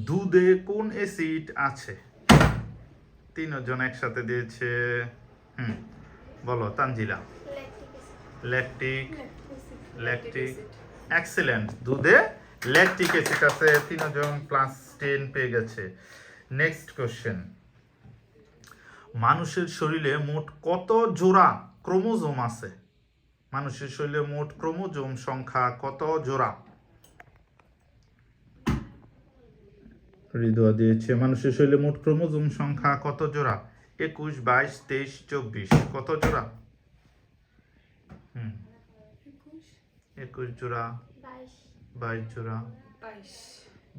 দুধে কোন অ্যাসিড আছে? তিনজন একসাথে দিয়েছে। বলো তানজিলা। ল্যাকটিক। ল্যাকটিক। এক্সেলেন্ট, দুধে ল্যাকটিক অ্যাসিড আছে। তিনজন +10 পেয়ে গেছে। নেক্সট কোশ্চেন, মানুষের শরীরে মোট কত জোড়া ক্রোমোজোম আছে? মানুষের শরীরে মোট ক্রোমোজোম সংখ্যা কত জোড়া? হৃদয় দিয়েছে মানুষের শরীরে মোট ক্রোমোজোম সংখ্যা কত জোড়া? 21, 22, 23, 24 কত জোড়া? 21 জোড়া, 22 জোড়া,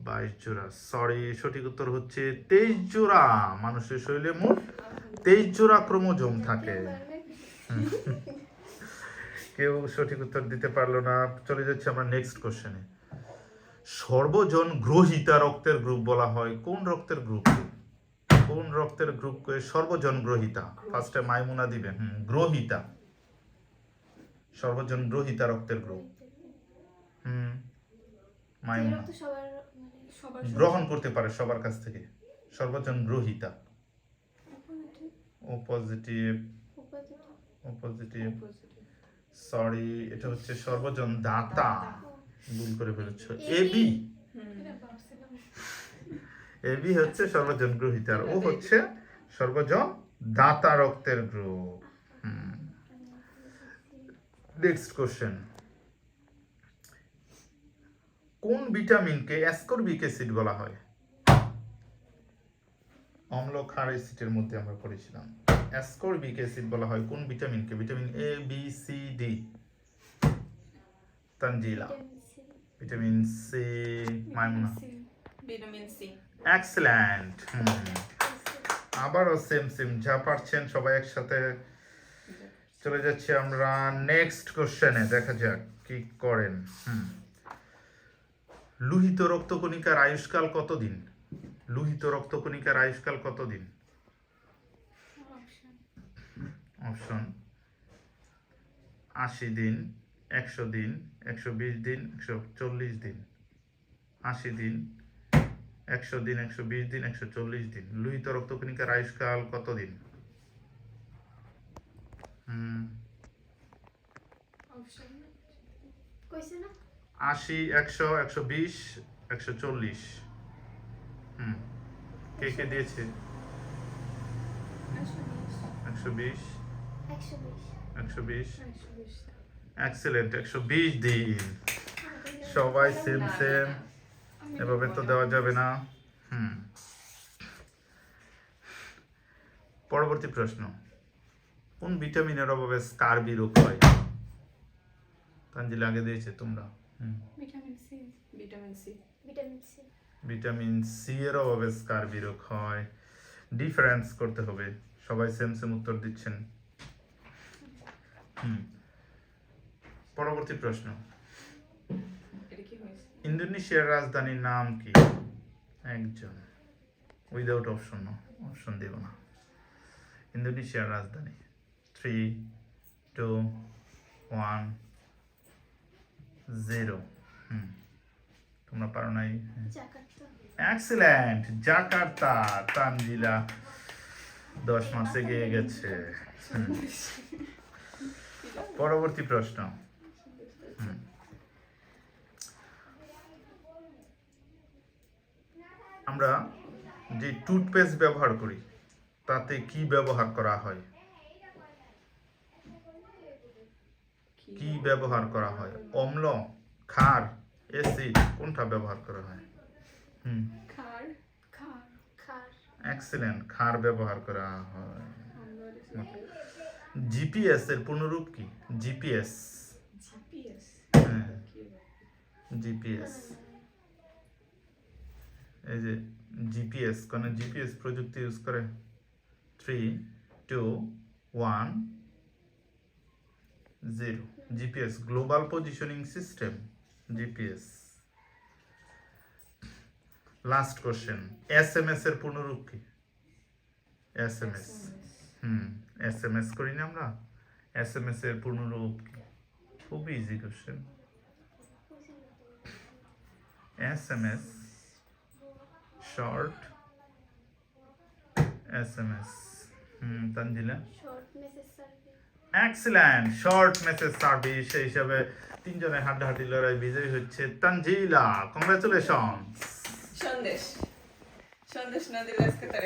22 জোড়া। সরি, সঠিক উত্তর হচ্ছে 23 জোড়া। মানুষের শরীরে মোট 23 জোড়া ক্রোমোজোম থাকে। কেউ সঠিক উত্তর দিতে পারলো না। চলে যাচ্ছে আমরা নেক্সট কোশ্চেনে। সর্বজন গ্রহিতা রক্তের গ্রুপ বলা হয় কোন রক্তের গ্রুপকে? কোন রক্তের গ্রুপকে সর্বজন গ্রহিতা? ফার্স্টে মাইমুনা দিবেন। গ্রহিতা, সর্বজন গ্রহিতা রক্তের গ্রুপ। মাইমুনা গ্রহণ করতে পারে সবার কাছ থেকে। সর্বজন গ্রহিতা। ও পজিটিভ, ও পজিটিভ। সরি, এটা হচ্ছে সর্বজন দাতা। ভুল করে ফেলেছ। এবি, এবি হচ্ছে সর্বজন গ্রহিতা, ও হচ্ছে সর্বজন দাতা রক্তের গ্রুপ। নেক্সট কোশ্চেন, কোন ভিটামিনকে অ্যাসকর্বিক অ্যাসিড বলা হয়? অম্ল ক্ষার অ্যাসিডের মধ্যে আমরা পড়েছিলাম। অ্যাসকর্বিক অ্যাসিড বলা হয় কোন ভিটামিনকে? Vitamin A, B, C, D. Tanzila. Vitamin C. Maimuna. Vitamin C. Excellent. আবারও সেম সেম, যা পারছেন সবাই একসাথে। চলে যাচ্ছি আমরা নেক্সট কোশ্চেনে, দেখা যাক কি করেন। লোহিত রক্তকণিকার আয়ুষ্কাল কতদিন? লোহিত রক্তকণিকার আয়ুষ্কাল কতদিন? অপশন 80 দিন, 100 দিন, 120 দিন, 140 দিন। 80 দিন, 100 দিন, 120 দিন, 140 দিন। লোহিত রক্তকণিকার আয়ুষ্কাল কতদিন? 80, 100, 120, 140। কে কে দিয়েছে? 120, 120। এক্সেলেন্ট, 120 দিন। সবাই সেম সেম, এভাবে তো দেওয়া যাবে না। পরবর্তী প্রশ্ন, কোন ভিটামিনের অভাবে স্কারবি রোগ হয়? তানজিলা আগে দিয়েছে, তোমরা। Vitamin C. Vitamin C. Vitamin C. Vitamin C এর অভাবে স্কারবি রোগ হয়। ডিফারেন্স করতে হবে। সবাই সেম সেম উত্তর দিচ্ছেন। পরবর্তী প্রশ্ন, ইন্দোনেশিয়ার রাজধানীর নাম কি? একজন, উইদাউট অপশন, অপশন দেব না। ইন্দোনেশিয়ার রাজধানী। 3, 2, 1, 0। তোমরা পারো নাই। Excellent, Jakarta. তানজিলা 10 মার্কস এগিয়ে গেছে। পরবর্তী প্রশ্ন, আমরা যে টুথপেস্ট ব্যবহার করি তাতে কি ব্যবহার করা হয়? কি ব্যবহার করা হয়? অম্ল, ক্ষার, অ্যাসিড, কোনটা ব্যবহার করা হয়? ক্ষার। ক্ষার। ক্ষার। এক্সেলেন্ট, ক্ষার ব্যবহার করা হয়। জিপিএস এর পূর্ণরূপ কি? জিপিএস। জিপিএস। জিপিএস, এই যে জিপিএস, কোন জিপিএস প্রযুক্তি ইউজ করে? 3, 2, 1, 0। GPS, global positioning system, GPS. Last question, SMS এর পূর্ণরূপ কি? এসএমএস। এসএমএস করি না আমরা? এসএমএস এর পূর্ণরূপ কি? খুব easy question. SMS short SMS. Tanzila short message service. Excellent, short message service. সেই হিসাবে তিনজনের হাড্ডাহাড্ডি লড়াই বিজয়ী হচ্ছে তানজিলা। কংগ্রাচুলেশন। সন্দেশ না দিলে আজকে তার